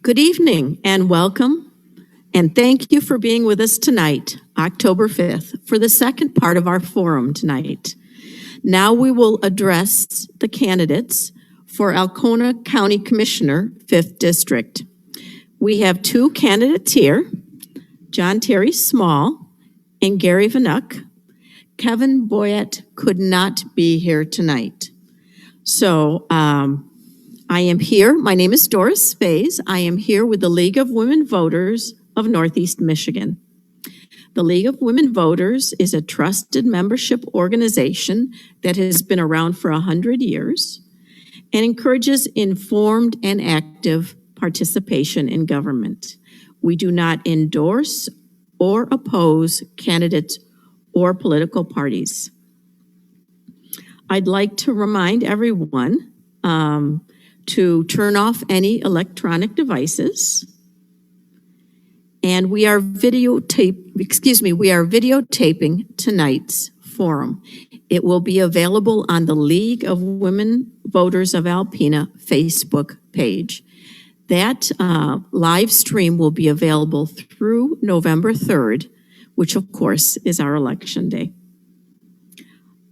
Good evening and welcome, and thank you for being with us tonight, October 5th, for the second part of our forum tonight. Now we will address the candidates for Alcona County Commissioner, 5th District. We have two candidates here, John Terry Small and Gary Wnuk. Kevin Boyett could not be here tonight. So I am here. My name is Doris Fays. I am here with the League of Women Voters of Northeast Michigan. The League of Women Voters is a trusted membership organization that has been around for 100 years and encourages informed and active participation in government. We do not endorse or oppose candidates or political parties. I'd like to remind everyone to turn off any electronic devices. And we are videotaping tonight's forum. It will be available on the League of Women Voters of Alpena Facebook page. That live stream will be available through November 3rd, which of course is our election day.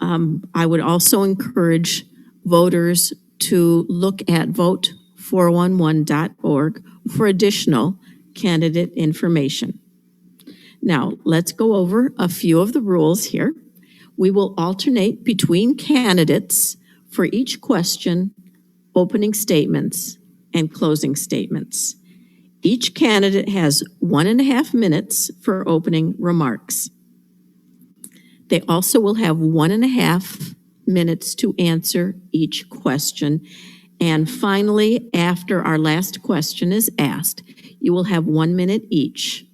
I would also encourage voters to look at vote411.org for additional candidate information. Now, let's go over a few of the rules here. We will alternate between candidates for each question, opening statements, and closing statements. Each candidate has 1.5 minutes for opening remarks. They also will have 1.5 minutes to answer each question. And finally, after our last question is asked, you will have 1 minute each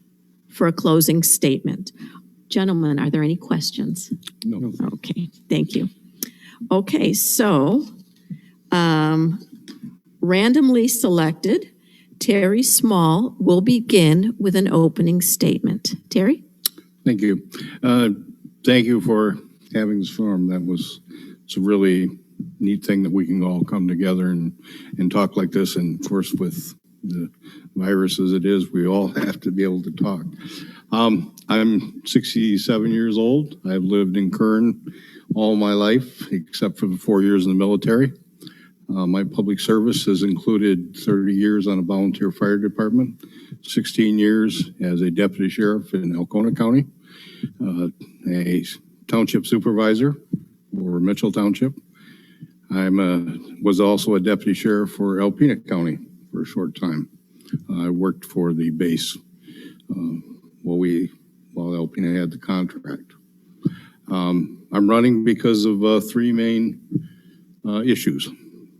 for a closing statement. Gentlemen, are there any questions? No. Okay, thank you. Okay, so randomly selected, Terry Small will begin with an opening statement. Terry? Thank you. Thank you for having this forum. It's a really neat thing that we can all come together and talk like this. And of course, with the virus as it is, we all have to be able to talk. I'm 67 years old. I've lived in Kern all my life, except for the 4 years in the military. My public service has included 30 years on a volunteer fire department, 16 years as a deputy sheriff in Alcona County, a township supervisor for Mitchell Township. I was also a deputy sheriff for Alpena County for a short time. I worked for the base while Alpena had the contract. I'm running because of three main issues: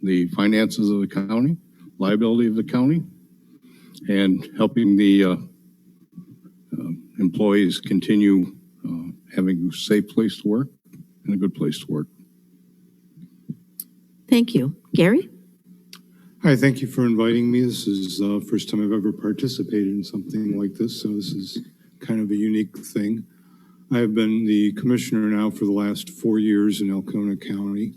the finances of the county, liability of the county, and helping the employees continue having a safe place to work and a good place to work. Thank you. Gary? Hi, thank you for inviting me. This is the first time I've ever participated in something like this, so this is kind of a unique thing. I have been the commissioner now for the last 4 years in Alcona County.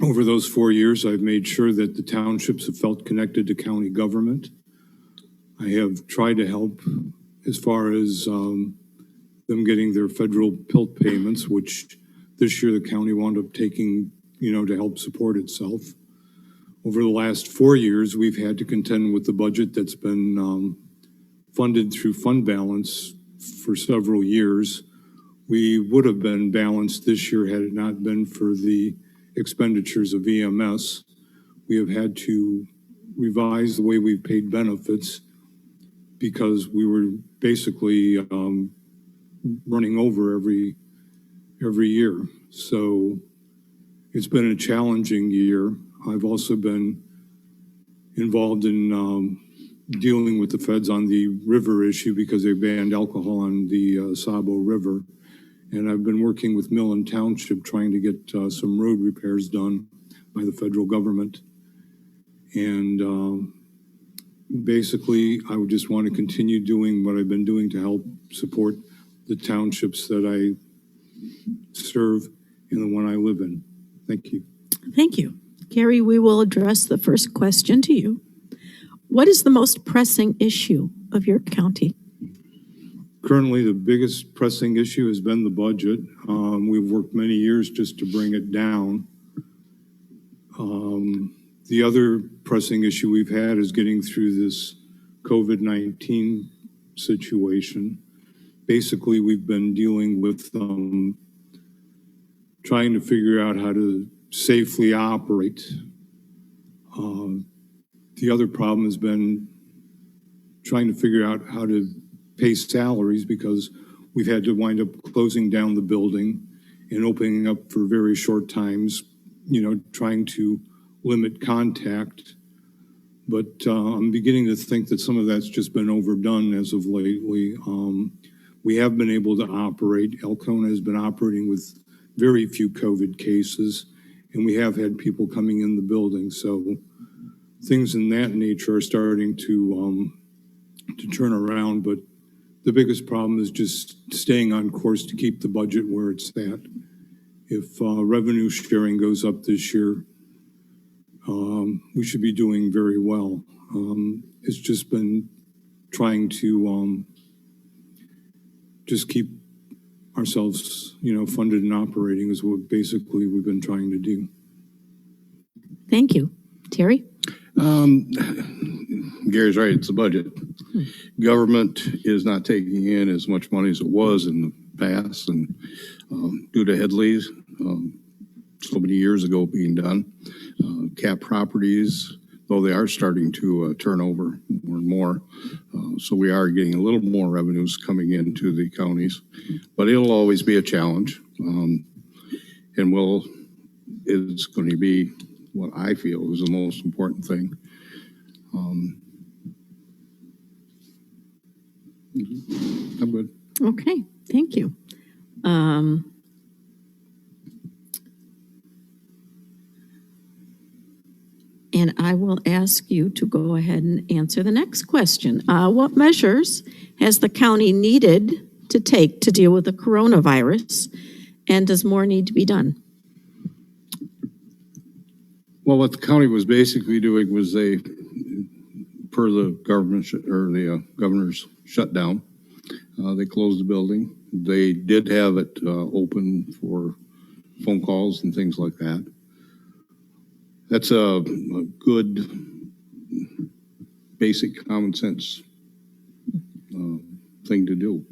Over those 4 years, I've made sure that the townships have felt connected to county government. I have tried to help as far as them getting their federal PILT payments, which this year the county wound up taking, to help support itself. Over the last 4 years, we've had to contend with the budget that's been funded through fund balance for several years. We would have been balanced this year had it not been for the expenditures of EMS. We have had to revise the way we've paid benefits because we were basically running over every year. So it's been a challenging year. I've also been involved in dealing with the feds on the river issue because they banned alcohol on the Sabo River. And I've been working with Millen Township trying to get some road repairs done by the federal government. And basically, I would just want to continue doing what I've been doing to help support the townships that I serve and the one I live in. Thank you. Thank you. Gary, we will address the first question to you. What is the most pressing issue of your county? Currently, the biggest pressing issue has been the budget. We've worked many years just to bring it down. The other pressing issue we've had is getting through this COVID-19 situation. Basically, we've been dealing with trying to figure out how to safely operate. The other problem has been trying to figure out how to pay salaries, because we've had to wind up closing down the building and opening up for very short times, trying to limit contact. But I'm beginning to think that some of that's just been overdone as of lately. We have been able to operate. Alcona has been operating with very few COVID cases, and we have had people coming in the building. So things in that nature are starting to turn around, but the biggest problem is just staying on course to keep the budget where it's at. If revenue sharing goes up this year, we should be doing very well. It's just been trying to just keep ourselves, funded and operating is what basically we've been trying to do. Thank you. Terry? Gary's right, it's the budget. Government is not taking in as much money as it was in the past, and due to Headley's so many years ago being done, cap properties, though they are starting to turn over more and more, so we are getting a little more revenues coming into the counties, but it'll always be a challenge, and it's going to be what I feel is the most important thing. I'm good. Okay, thank you. And I will ask you to go ahead and answer the next question. What measures has the county needed to take to deal with the coronavirus, and does more need to be done? Well, what the county was basically doing was per the government the governor's shutdown, they closed the building. They did have it open for phone calls and things like that. That's a good, basic common sense thing to do.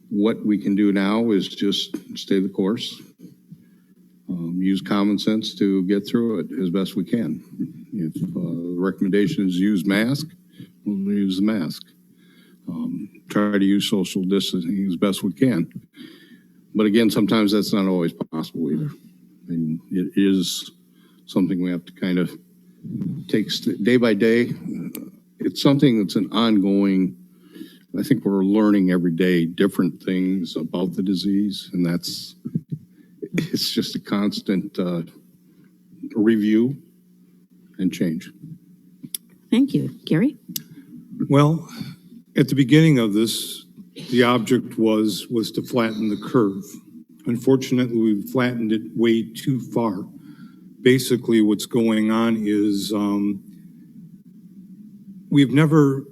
What we can do now is just stay the course, use common sense to get through it as best we can. If the recommendation is use mask, we'll use the mask. Try to use social distancing as best we can. But again, sometimes that's not always possible either. And it is something we have to kind of take day by day. It's something that's an ongoing, I think we're learning every day different things about the disease, and it's just a constant review and change. Thank you. Gary? Well, at the beginning of this, the object was to flatten the curve. Unfortunately, we've flattened it way too far. Basically, what's going on is we've never,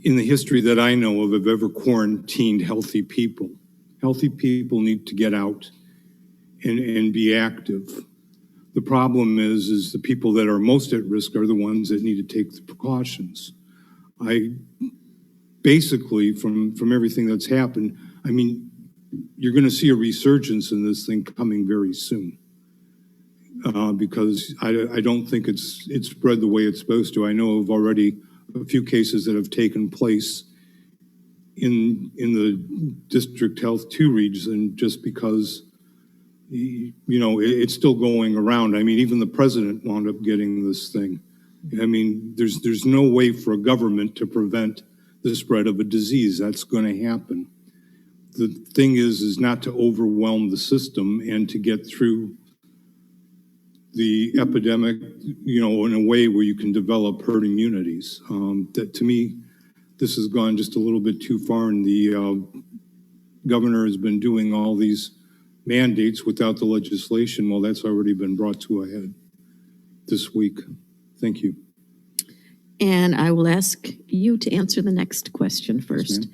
in the history that I know of, have ever quarantined healthy people. Healthy people need to get out and be active. The problem is the people that are most at risk are the ones that need to take the precautions. Basically, from everything that's happened, I mean, you're going to see a resurgence in this thing coming very soon, because I don't think it's spread the way it's supposed to. I know of already a few cases that have taken place in the District Health 2 region, just because it's still going around. I mean, even the president wound up getting this thing. I mean, there's no way for a government to prevent the spread of a disease. That's going to happen. The thing is not to overwhelm the system and to get through the epidemic, in a way where you can develop herd immunities. That, to me, this has gone just a little bit too far, and the governor has been doing all these mandates without the legislation. Well, that's already been brought to a head this week. Thank you. And I will ask you to answer the next question first.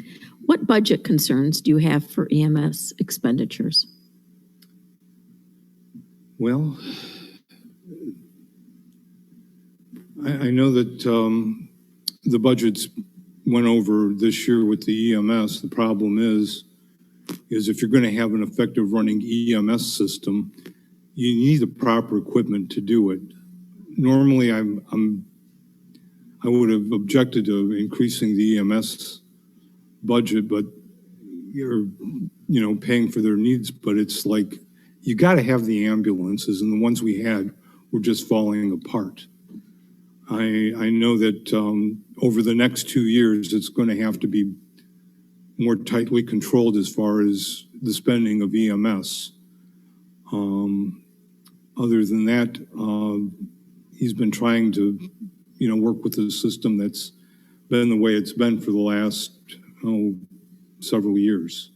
What budget concerns do you have for EMS expenditures? Well, I know that the budgets went over this year with the EMS. The problem is if you're going to have an effective running EMS system, you need the proper equipment to do it. Normally, I would have objected to increasing the EMS budget, but you're, paying for their needs. But it's like you got to have the ambulances, and the ones we had were just falling apart. I know that over the next 2 years, it's going to have to be more tightly controlled as far as the spending of EMS. Other than that, he's been trying to, work with a system that's been the way it's been for the last several years.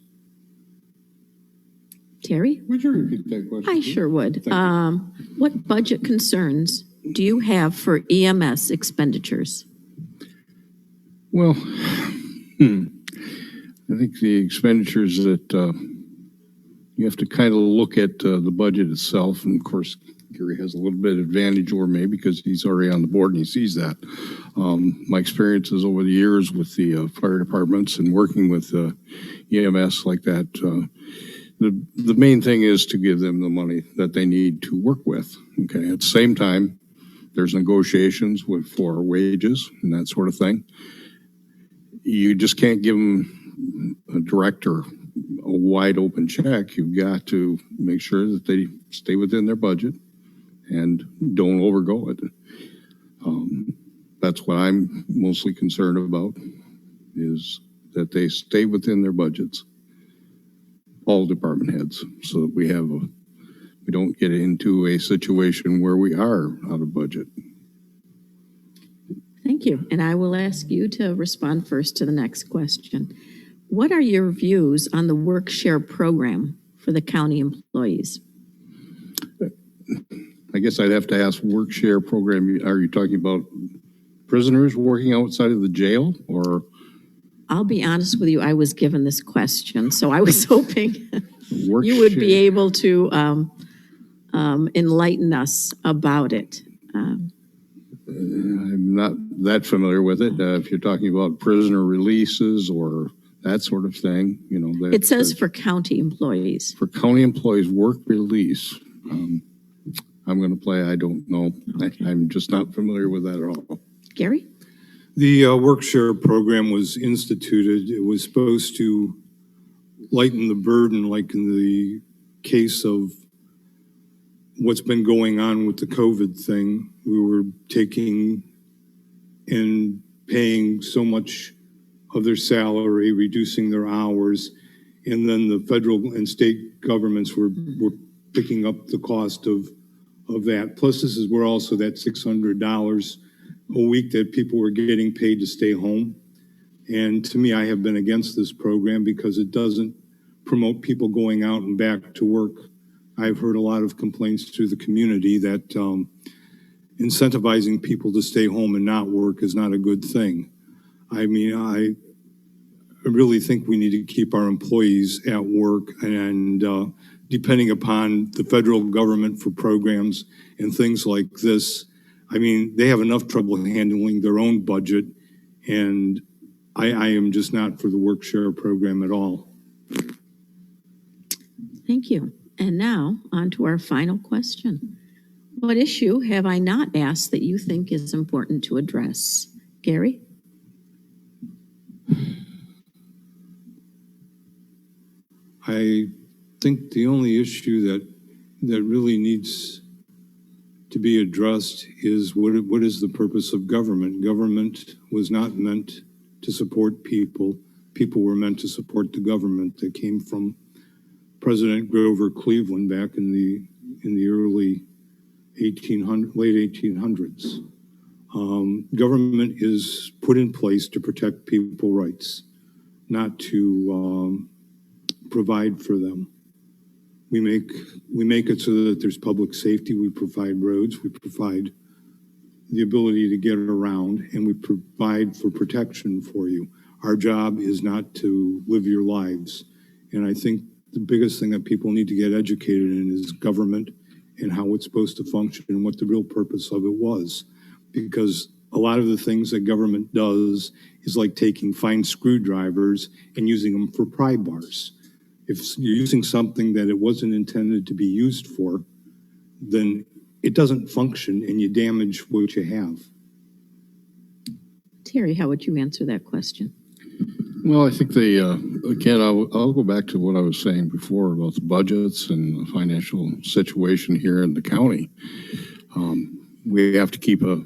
Terry? Would you repeat that question? I sure would. Thank you. What budget concerns do you have for EMS expenditures? Well, I think the expenditures that you have to kind of look at the budget itself, and of course, Gary has a little bit of advantage over me because he's already on the board and he sees that. My experiences over the years with the fire departments and working with EMS like that, the main thing is to give them the money that they need to work with. Okay, at the same time, there's negotiations for wages and that sort of thing. You just can't give them a director a wide open check. You've got to make sure that they stay within their budget and don't overgo it. That's what I'm mostly concerned about, is that they stay within their budgets, all department heads, so that we don't get into a situation where we are out of budget. Thank you. And I will ask you to respond first to the next question. What are your views on the work share program for the county employees? I guess I'd have to ask, work share program, are you talking about prisoners working outside of the jail, or? I'll be honest with you, I was given this question, so I was hoping Work you would share. be able to enlighten us about it. I'm not that familiar with it. If you're talking about prisoner releases or that sort of thing, It says for county employees. for county employees, work release. I'm going to play, I don't know. Okay. I'm just not familiar with that at all. Gary? The work share program was instituted. It was supposed to lighten the burden, like in the case of what's been going on with the COVID thing. We were taking and paying so much of their salary, reducing their hours, and then the federal and state governments were picking up the cost of that. Plus, this is where also that $600 a week that people were getting paid to stay home. And to me, I have been against this program because it doesn't promote people going out and back to work. I've heard a lot of complaints through the community that incentivizing people to stay home and not work is not a good thing. I mean, I really think we need to keep our employees at work, and depending upon the federal government for programs and things like this, I mean, they have enough trouble handling their own budget, and I am just not for the work share program at all. Thank you. And now, on to our final question. What issue have I not asked that you think is important to address? Gary? I think the only issue that really needs to be addressed is what is the purpose of government? Government was not meant to support people. People were meant to support the government. That came from President Grover Cleveland back in the early late 1800s. Government is put in place to protect people's rights, not to provide for them. We make it so that there's public safety. We provide roads. We provide the ability to get around, and we provide for protection for you. Our job is not to live your lives. And I think the biggest thing that people need to get educated in is government and how it's supposed to function and what the real purpose of it was. Because a lot of the things that government does is like taking fine screwdrivers and using them for pry bars. If you're using something that it wasn't intended to be used for, then it doesn't function and you damage what you have. Terry, how would you answer that question? Well, I think again, I'll go back to what I was saying before about the budgets and the financial situation here in the county. We have to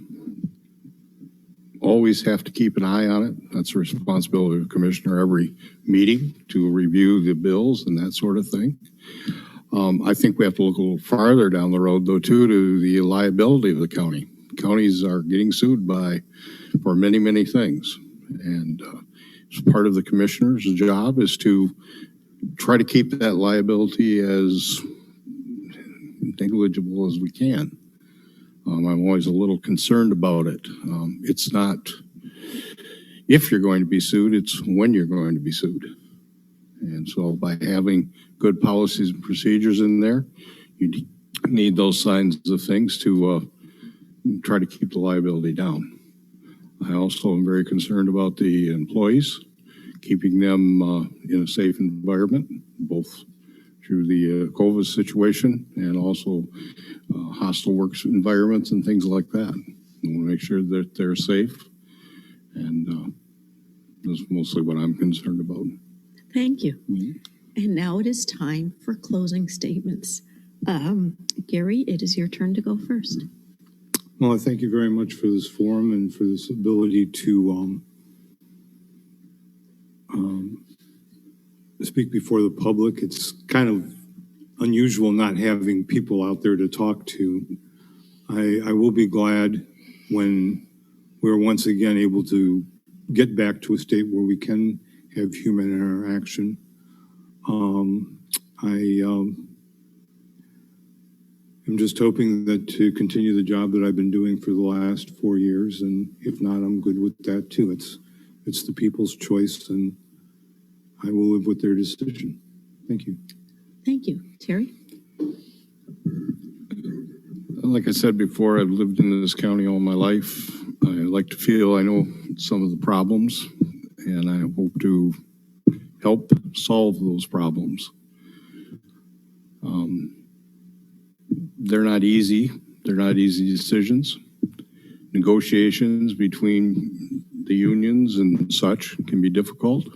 always have to keep an eye on it. That's the responsibility of the commissioner every meeting to review the bills and that sort of thing. I think we have to look a little farther down the road, though, too, to the liability of the county. Counties are getting sued for many, many things. And part of the commissioner's job is to try to keep that liability as negligible as we can. I'm always a little concerned about it. It's not if you're going to be sued, it's when you're going to be sued. And so by having good policies and procedures in there, you need those signs of things to try to keep the liability down. I also am very concerned about the employees, keeping them in a safe environment, both through the COVID situation and also hostile work environments and things like that. I want to make sure that they're safe, and that's mostly what I'm concerned about. Thank you. And now it is time for closing statements. Gary, it is your turn to go first. Well, I thank you very much for this forum and for this ability to speak before the public. It's kind of unusual not having people out there to talk to. I will be glad when we're once again able to get back to a state where we can have human interaction. I'm just hoping that to continue the job that I've been doing for the last 4 years, and if not, I'm good with that too. It's the people's choice, and I will live with their decision. Thank you. Thank you. Terry? Like I said before, I've lived in this county all my life. I like to feel I know some of the problems, and I hope to help solve those problems. They're not easy. They're not easy decisions. Negotiations between the unions and such can be difficult,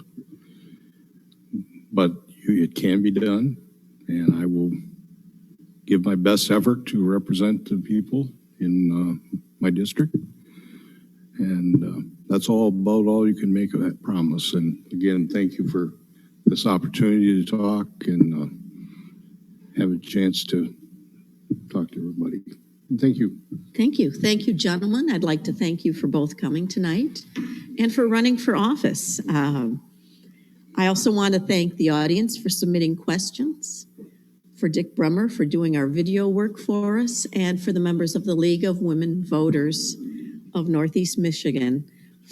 but it can be done, and I will give my best effort to represent the people in my district. And that's all you can make of that promise. And again, thank you for this opportunity to talk and have a chance to talk to everybody. Thank you. Thank you. Thank you, gentlemen. I'd like to thank you for both coming tonight and for running for office. I also want to thank the audience for submitting questions, for Dick Brummer for doing our video work for us, and for the members of the League of Women Voters of Northeast Michigan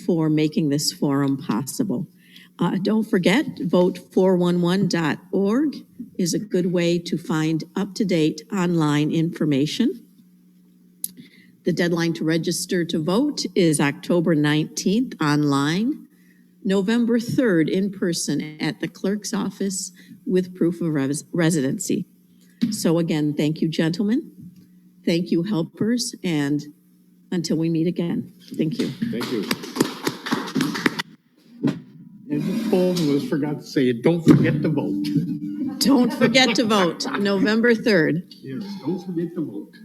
for making this forum possible. Don't forget, vote411.org is a good way to find up-to-date online information. The deadline to register to vote is October 19th online, November 3rd in person at the clerk's office with proof of residency. So again, thank you, gentlemen. Thank you, helpers, and until we meet again. Thank you. Thank you. And the poll was forgot to say it. Don't forget to vote. Don't forget to vote, November 3rd. Yes, don't forget to vote.